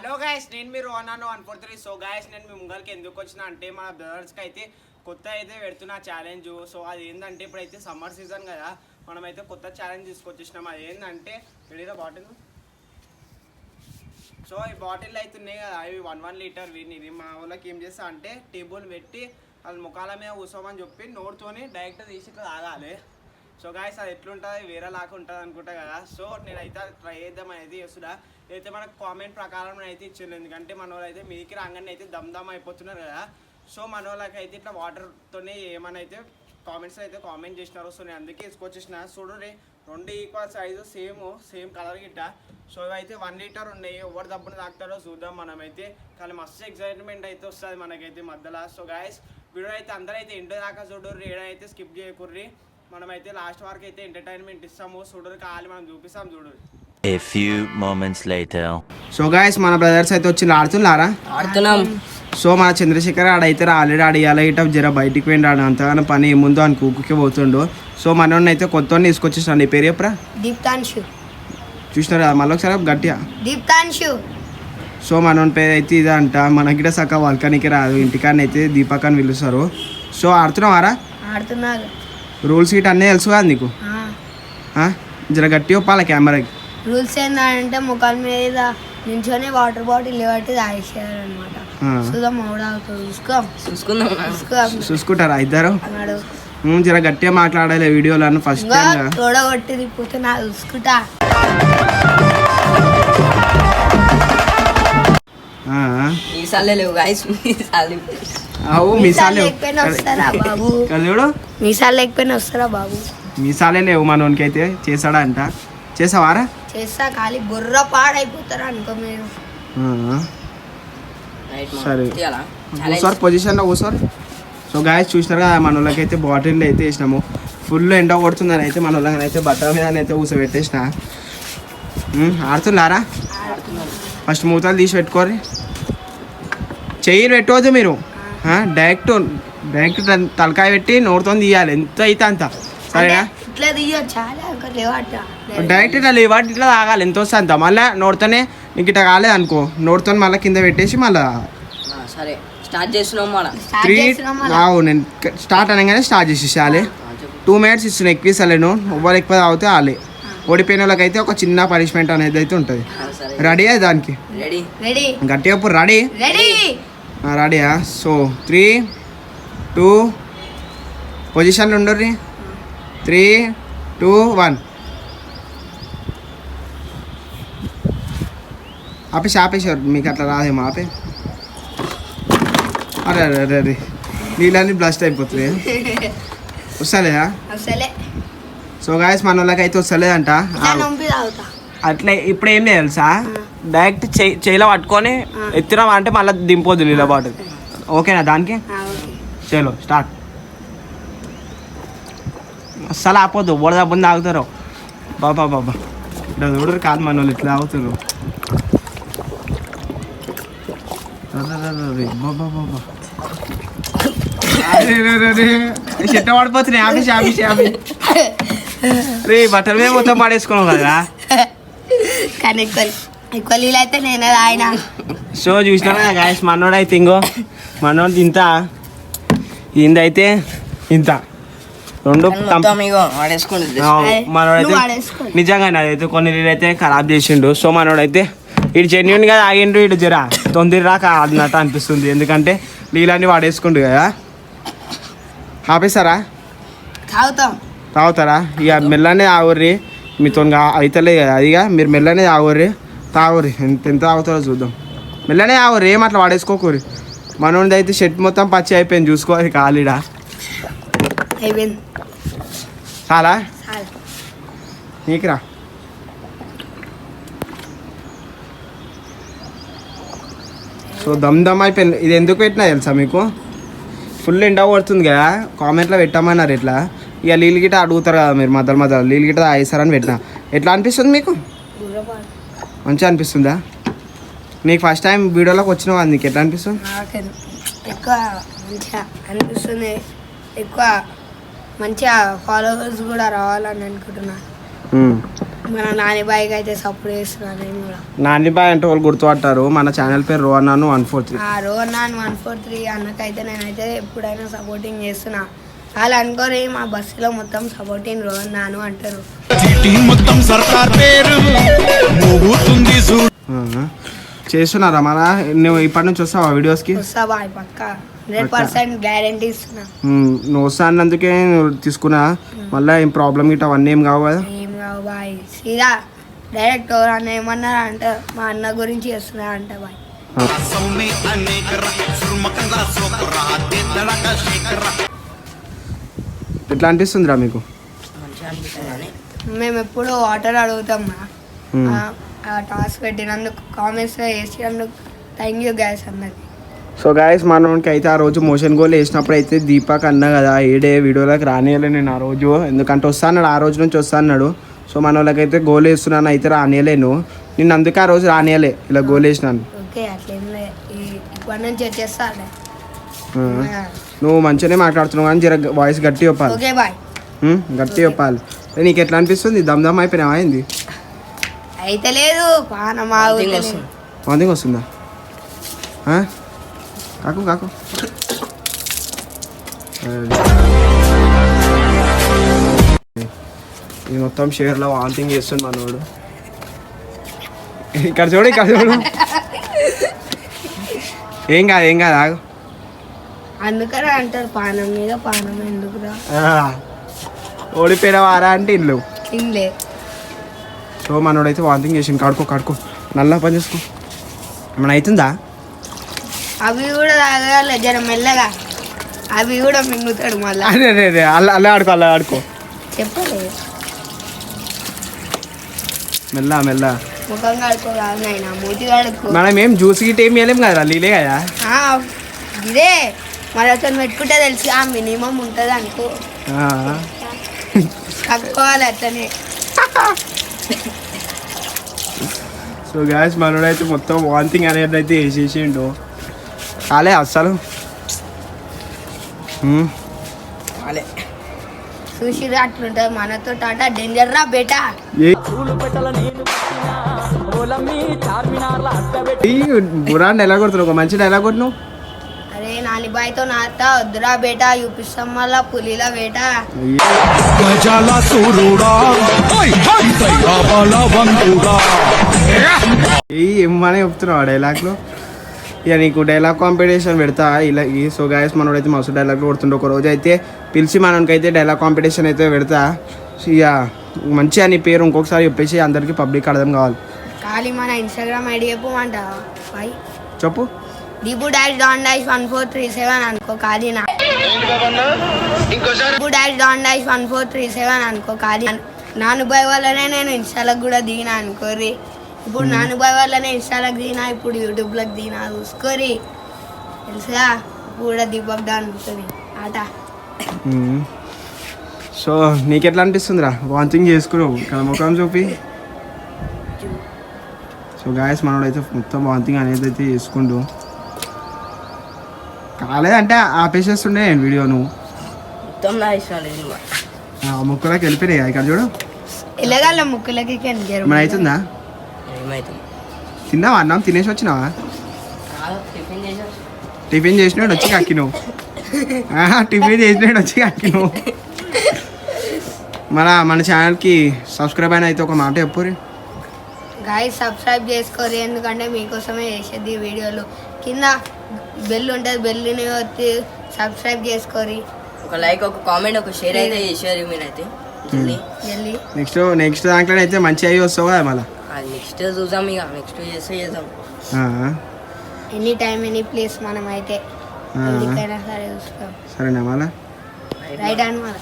Hello guys, నేను మీరు 143. So guys, నేను మీ ముంగల్కి ఎందుకు వచ్చినా అంటే మన బ్రదర్స్కి అయితే కొత్త అయితే పెడుతున్నా ఛాలెంజ్. సో అది ఏంటంటే ఇప్పుడైతే సమ్మర్ సీజన్ కదా, మనమైతే కొత్త ఛాలెంజ్ తీసుకొచ్చేసినాం. అది ఏంటంటే వెళ్ళిన బాటిల్. సో ఈ బాటిల్ అయితే ఉన్నాయి కదా, అవి 1 లీటర్ ఇది మా వాళ్ళకి ఏం చేస్తా అంటే టేబుల్ పెట్టి వాళ్ళ ముఖాల మీద కూర్చోమని చెప్పి నోట్తోని డైరెక్ట్ తీసి ఇట్లా తాగాలి. సో గాయస్, అది ఎట్లుంటుంది వేరే లాగా ఉంటుంది అనుకుంటా కదా. సో నేనైతే ట్రై చేద్దామని అయితే చేస్తున్నా. అయితే మనకు కామెంట్ ప్రకారం అయితే ఇచ్చింది, ఎందుకంటే మన వాళ్ళు అయితే మీకు రాగానే అయితే దమ్ అయిపోతున్నారు కదా. సో మన వాళ్ళకి అయితే ఇట్లా వాటర్తోనే ఏమని అయితే కామెంట్స్ అయితే కామెంట్ చేసినారు. సో నేను అందుకే తీసుకొచ్చేసిన. చూడండి, 2 ఈక్వల్ సైజు సేమ్ కలర్ గిట్ట. సో ఇవైతే 1 లీటర్ ఉన్నాయి. ఎవరు దబ్బున తాగుతారో చూద్దాం మనమైతే. కానీ మస్తు ఎక్సైట్మెంట్ అయితే వస్తుంది మనకైతే మధ్యలో. సో గాయస్, వీడియో అయితే అందరైతే ఇంటి దాకా చూడరు, ఏడైతే స్కిప్ చేయకుర్రి. మనమైతే లాస్ట్ వరకు అయితే ఎంటర్టైన్మెంట్ ఇస్తాము. చూడరు కావాలి, మనం చూపిస్తాం చూడరు. A few moments later. So guys, మన బ్రదర్స్ అయితే వచ్చి ఆడుతున్నాం. సో మన చంద్రశేఖర్ ఆడైతే ఆల్రెడీ ఆడియాల ఇట జర బయటికి పోయిండు. ఆడ అంతగానో పని ఏముందో అని కూకుకే పోతుండు. సో మనోడిని అయితే కొత్త తీసుకొచ్చేసాను. నీ పేరు చెప్పరా? దీప్తాన్షు. చూసినారు కదా, మళ్ళీ ఒకసారి గట్టిగా. దీప్తాన్షు. సో మనోని పేరు అయితే ఇదే అంట. మనకి సక్క వల్కానికి రాదు, ఇంటికాన్ని అయితే దీపక్ అని పిలుస్తారు. సో ఆడుతున్నావారా? ఆడుతున్నారు. రూల్స్ గిట్ అన్నీ తెలుసు కదా నీకు? జర గట్టి ఒప్పాల కెమెరాకి. రూల్స్ ఏంటంటే ముఖాల మీద నించొని వాటర్ బాటిల్ బట్టి తాగేసేయాలి అనమాట. చూసుకుంటారా ఇద్దరు? జర గట్టిగా మాట్లాడాలి వీడియోలో. ఫస్ట్ తోడగొట్టి తిప్పితే నా చూసుకుంటా. మీసాలు లేకపోయినా వస్తారా బాబు? మీసాలే లేవు మనోనికి అయితే. చేసాడా అంట? చేసావారా? చేస్తా, ఖాళీ బుర్ర పాడైపోతారా అనుకో మీరు. సరే కూర్చోరు, పొజిషన్లో కూర్చోరు. సో గాయస్, చూసినారు కదా, మన వాళ్ళకి అయితే బాటిల్ అయితే వేసినాము. ఫుల్ ఎండ కొడుతుందని అయితే మన వాళ్ళకి అయితే బట్టల మీద అయితే కూర్చోబెట్టేసిన. ఆడుతున్నారా? ఫస్ట్ మూతలు తీసి పెట్టుకోరు. చెయ్యి పెట్టవద్దు మీరు. డైరెక్ట్ తలకాయ పెట్టి నోటితో తీయాలి, ఎంత అయితే అంత. సరేనా? డైరెక్ట్ ఇట్లా లేవాటి ఇట్లా తాగాలి, ఎంత వస్తే అంత. మళ్ళీ నోటితోనే నీకు ఇట్లా కాలేదు అనుకో, నోటితో మళ్ళీ కింద పెట్టేసి మళ్ళీ నేను స్టార్ట్ అనగానే స్టార్ట్ చేసేసాలి. 2 minutes ఇస్తున్నా, ఎక్కువ ఇస్తలేను. ఎవరు ఎక్కువ తాగితే వాళ్ళే. ఓడిపోయిన వాళ్ళకి అయితే ఒక చిన్న పనిష్మెంట్ అనేది అయితే ఉంటుంది. రెడీ అది దానికి? గట్టిగా ఇప్పుడు రెడీ? రెడీయా? సో 3, 2 పొజిషన్లో ఉండరు. 3, 2, 1 ఆపేసారు. మీకు అట్లా రాదేమో, ఆపే. అరే అరే అరే అరే, నీళ్ళని బ్లాస్ట్ అయిపోతుంది. వస్తలేదా? సో గాయస్, మన వాళ్ళకి అయితే వస్తలేదంట. అట్లా ఇప్పుడు ఏం లేదు తెలుసా, డైరెక్ట్ చేయిలో పట్టుకొని ఎత్తినాం అంటే మళ్ళీ దింపొద్దు నీళ్ళ బాటిల్. ఓకేనా దానికి? చలో స్టార్ట్. అస్సలు ఆపోద్దు, బోడదబ్బుని తాగుతారు. బాబా ఇట్లా చూడరు కాదు, మన వాళ్ళు ఇట్లా తాగుతారు. చెట్ట పడిపోతున్నాయి. ఆపేసి రే, బట్టల మీద మొత్తం పడేసుకున్నావు కదా. సో చూసినా గాయస్, మనోడు అయితే ఇంకో మనోడు ఇంత ఇందైతే ఇంత 2 మనోడైతే నిజంగానే అదైతే కొన్ని నీళ్ళైతే ఖరాబ్ చేసిండు. సో మనోడైతే ఇటు జెన్యున్గా తాగిండు, ఇటు జర తొందరరాక అన్నట్టు అనిపిస్తుంది, ఎందుకంటే నీళ్ళని వాడేసుకుండు కదా. ఆపేస్తారా? తాగుతారా? ఇక మెల్లనే తాగుర్రి, మీతో అవుతలేదు కదా అదిగా. మీరు మెల్లనే తాగుర్రి ఎంత తాగుతారో చూద్దాం. మెల్లనే తాగుర్రి, ఏం అట్లా వాడేసుకోకూరి. మనోడిది అయితే షర్ట్ మొత్తం పచ్చి అయిపోయింది, చూసుకోవాలి కాలిడా. చాలా నీకురా. సో దమ్ అయిపోయింది. ఇది ఎందుకు పెట్టినా తెలుసా మీకు? ఫుల్ ఎండ పడుతుంది కదా, కామెంట్లో పెట్టామన్నారు. ఎట్లా ఇక నీళ్ళు గిట్ట అడుగుతారు కదా మీరు, మధ్యలో నీళ్ళు గిట్ట తాగేస్తారని పెట్టినా. ఎట్లా అనిపిస్తుంది మీకు? మంచిగా అనిపిస్తుందా? నీకు ఫస్ట్ టైం వీడియోలోకి వచ్చినావా, నీకు ఎట్లా అనిపిస్తుంది? ఎక్కువ మంచిగా ఫాలోవర్స్ కూడా రావాలని అనుకుంటున్నా. మన నాని బాయ్కి అయితే సపోర్ట్ చేస్తున్నాను నేను కూడా. నాని బాయ్ అంటే వాళ్ళు గుర్తుపట్టారు, మన ఛానల్ పేరు రోహన్నాను 143. రోహన్ నాన్ 143 అన్నకైతే నేనైతే ఎప్పుడైనా సపోర్టింగ్ చేస్తున్నా. వాళ్ళు అనుకోరు మా బస్సులో మొత్తం సపోర్టింగ్ రోహన్ నాను అంటారు. చేస్తున్నారా మన నువ్వు ఇప్పటి నుంచి వస్తావా వీడియోస్కి? వస్తా బాయ్ పక్క 100% గ్యారంటీ ఇస్తున్నా. నువ్వు వస్తా అన్నందుకే నువ్వు తీసుకున్నా, మళ్ళీ ఏం ప్రాబ్లం గిట్ట అవన్నీ ఏం కావు కదా. ఏం కావు బాయ్, సీదా డైరెక్ట్ అన్న ఏమన్నారా అంటే మా అన్న గురించి చేస్తున్నా అంట బాయ్. ఎట్లా అనిపిస్తుందిరా మీకు? మేము ఎప్పుడు వాటర్ అడుగుతాం ఆ టాస్క్ పెట్టినందుకు, కామెంట్స్ వేసినందుకు థ్యాంక్ యూ గ్యాస్ అందరికి. సో గాయస్ మనకి అయితే ఆ రోజు మోషన్ గోల్ వేసినప్పుడు అయితే దీపక్ అన్నా కదా ఏడే వీడియోలోకి రానియలే నేను ఆ రోజు, ఎందుకంటే వస్తా అన్నాడు, ఆ రోజు నుంచి వస్తా అన్నాడు. సో మన వాళ్ళకైతే గోల్ వేస్తున్నాను అయితే రానియలేను, నిన్ను అందుకే ఆ రోజు రానియలే, ఇలా గోల్ వేసినాను. ఓకే అట్లేం లేదు, ఇప్పటి నుంచి వచ్చేస్తా. నువ్వు మంచిగానే మాట్లాడుతున్నావు కానీ జర వాయిస్ గట్టి చెప్పాలి. ఓకే బాయ్, గట్టి చెప్పాలి. నీకు ఎట్లా అనిపిస్తుంది? దమ్ అయిపోయినావా అయింది? అయితే లేదు పానమా వాంతింగ్ వస్తుందా? కాకు కాకు ఇది మొత్తం షేర్లో వాంతింగ్ చేస్తుంది మనోడు. ఇక్కడ చూడు ఇక్కడ చూడు. ఏం కాదు ఆగు. అందుకనే అంటారు పానం మీద పానం ఎందుకురా. ఓడిపోయిన వారా అంటే ఇల్లు ఇంలే. సో మనోడైతే వాంతింగ్ చేసింది. కడుకో నల్లా పని చేసుకో. ఏమైనా అవుతుందా? అవి కూడా తాగాలి జర మెల్లగా, అవి కూడా మింగుతాడు మళ్ళీ. అదే అలా ఆడుకో చెప్పలే మెల్ల ముఖం కడుకోరాదు నాయన, మూతి కడుకో. మనం ఏం జ్యూస్ గిట్ ఏం వేయలేం కదా, లీలే కదా. ఇదే మరి అతను పెట్టుకుంటే తెలిసి ఆ మినిమం ఉంటుంది అనుకో, కట్టుకోవాలి అతనే. సో గ్యాస్ మనోడైతే మొత్తం వాంతింగ్ అనేది అయితే వేసేసిండు. కాలే అస్సలు చూసిరా అట్లుంటుంది మనతో టాటా డేంజర్ రా బేటా. బురాన్ ఎలా కొడుతున్నావు? ఒక మంచి డైలాగ్ కొట్టినావు. అరే నాని బాయ్తో నాట వద్దురా బేటా, చూపిస్తాం మళ్ళా పులిలా బేటా. ఏమని చెప్తున్నావు ఆ డైలాగ్లో? ఇక నీకు డైలాగ్ కాంపిటీషన్ పెడతా ఇలా. సో గాయస్ మనోడైతే మస్తు డైలాగ్లో కొడుతుండే. ఒక రోజు అయితే పిలిచి మనకైతే డైలాగ్ కాంపిటీషన్ అయితే పెడతా. ఇక మంచిగా నీ పేరు ఇంకొకసారి చెప్పేసి అందరికి పబ్లిక్ అర్థం కావాలి. ఖాళీ మన ఇన్స్టాగ్రామ్ ఐడి చెప్పమంట బాయ్, చెప్పు. DBU-1437 అనుకో. ఖాళీ DBU-1437 అనుకో. ఖాళీ నానుబాయ్ వల్లనే నేను ఇన్స్టాలకు కూడా దిగినా అనుకోరి. ఇప్పుడు నానుబాయ్ వల్లనే ఇన్స్టాలకు దిగినా, ఇప్పుడు యూట్యూబ్లోకి దిగినా చూసుకోరి. తెలుసా కూడా దీపక్ డా అనుకుంటుంది ఆట. సో నీకెట్లా అనిపిస్తుందిరా వాంతింగ్ చేసుకున్నావు ఇక్కడ ముఖం చూపి? సో గాయస్ మనోడైతే మొత్తం వాంతింగ్ అనేది అయితే చేసుకుంటూ కాలేదంటే ఆపేసేస్తుండే వీడియో. నువ్వు ముక్కులకి వెళ్ళిపోయినాయి ఇక్కడ చూడు. ఎలాగల ముక్కులకి మన అవుతుందా? తిన్నావా? అన్నం తినేసి వచ్చినావా? టిఫిన్ చేసినాడు వచ్చి కక్కినావు. టిఫిన్ చేసినాడు వచ్చి కక్కినావు. మన ఛానల్కి సబ్స్క్రైబ్ అయిన అయితే ఒక మాట చెప్పురి. గాయస్ సబ్స్క్రైబ్ చేసుకోరు, ఎందుకంటే మీకోసమే చేసేది వీడియోలు. కింద బెల్ ఉంటుంది, బెల్ని వచ్చి సబ్స్క్రైబ్ చేసుకోరి. ఒక లైక్, ఒక కామెంట్, ఒక షేర్ అయితే చేసారు మీరైతే. జల్దీ నెక్స్ట్ దాంట్లో అయితే మంచి అయ్యి వస్తావు కదా మళ్ళీ. నెక్స్ట్ చూద్దాం, ఇక నెక్స్ట్ చేద్దాం. ఎనీ టైం ఎనీ ప్లేస్ మనం అయితే ఎక్కడికైనా సరే చూస్తాం. సరేనా మళ్ళా? రైట్ అండ్ మళ్ళీ